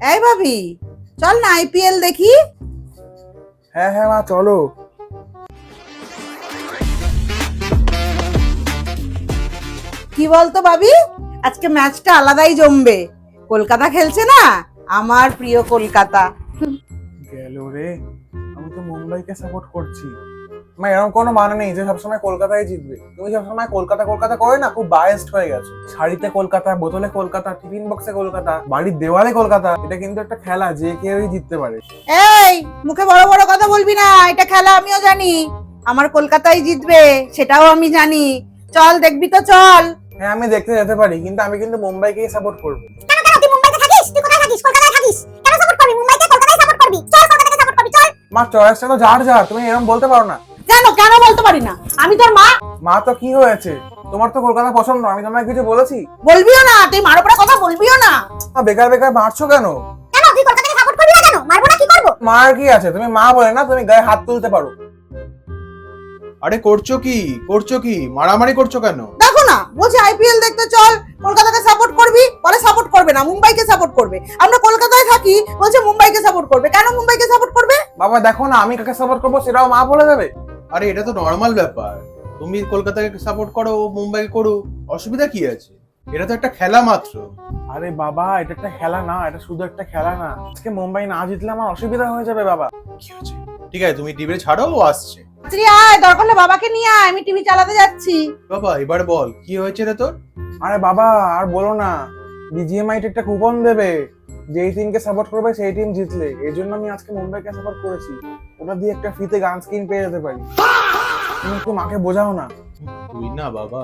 এই ভাবি, চল না আইপিএল দেখি। হ্যাঁ হ্যাঁ মা, চলো। কি বলতো ভাবি, আজকে ম্যাচটা আলাদাই জমবে। কলকাতা খেলছে না, আমার প্রিয় কলকাতা। গেল রে, আমি তো মুম্বাইকে সাপোর্ট করছি। মা, এরকম কোনো মানে নেই যে সবসময় কলকাতায় জিতবে। তুমি সবসময় কলকাতা কলকাতা করে না খুব বায়াসড হয়ে গেছো। শাড়িতে কলকাতা, বোতলে কলকাতা, টিফিন বক্সে কলকাতা, বাড়ির দেওয়ালে কলকাতা। এটা কিন্তু একটা খেলা, যে কেউই জিততে পারে। এই মুখে বড় বড় কথা বলবি না, এটা খেলা আমিও জানি। আমার কলকাতাই জিতবে সেটাও আমি জানি। চল দেখবি তো, চল। হ্যাঁ, আমি দেখতে যেতে পারি, কিন্তু আমি কিন্তু মুম্বাইকেই সাপোর্ট করবো। কেন কেন, তুই মুম্বাইতে থাকিস? তুই কোথায় থাকিস? কলকাতায় থাকিস। কেন সাপোর্ট করবি মুম্বাইকে? কলকাতায় সাপোর্ট করবি। চল কলকাতাকে সাপোর্ট করবি, চল। মা, চয়েসটা তো যার যার, তুমি এরকম বলতে পারো না। কেন কেন বলতে পারি না? আমি তোর মা। মা তো কি হয়েছে, তোমার তো কলকাতা পছন্দ, আমি তোমায় কিছু বলেছি? বলবিও না, তুই মার উপরে কথা বলবিও না। মা, বেকার বেকার মারছো কেন? কেন তুই কলকাতাকে সাপোর্ট করবি না কেন? মারবো না, কি করবো? মার কি আছে, তুমি মা বলে না, তুমি গায়ে হাত তুলতে পারো। আরে করছো কি মারামারি করছো কেন? দেখো না, বলছে আইপিএল দেখতে চল, কলকাতাকে সাপোর্ট করবি, বলে সাপোর্ট করবে না, মুম্বাইকে সাপোর্ট করবে। আমরা কলকাতায় থাকি, বলছে মুম্বাইকে সাপোর্ট করবে। কেন মুম্বাইকে সাপোর্ট করবে? বাবা দেখো না, আমি কাকে সাপোর্ট করবো সেটাও মা বলে দেবে। আরে এটা তো নর্মাল ব্যাপার। তুমি কলকাতাকে সাপোর্ট করো, ও মুম্বাইকে করো, অসুবিধা কি আছে? এটা তো একটা খেলা মাত্র। আরে বাবা, এটা একটা খেলা না, এটা শুধু একটা খেলা না। আজকে মুম্বাই না জিতলে আমার অসুবিধা হয়ে যাবে বাবা। কি হয়েছে? ঠিক আছে, তুমি টিভি ছাড়ো, ও আসছে। শ্রী আয়, দরকার হলে বাবাকে নিয়ে আয়, আমি টিভি চালাতে যাচ্ছি। বাবা এবার বল, কি হয়েছে রে তোর? আরে বাবা আর বলো না, বিজিএমআই একটা কুপন দেবে, যেই টিমকে সাপোর্ট করবে সেই টিম জিতলে। এই জন্য আমি আজকে মুম্বাইকে সাপোর্ট করেছি। ওটা দিয়ে একটা ফ্রিতে গান স্কিন পেয়ে যেতে পারি। তুমি একটু মাকে বোঝাও না। তুই না বাবা।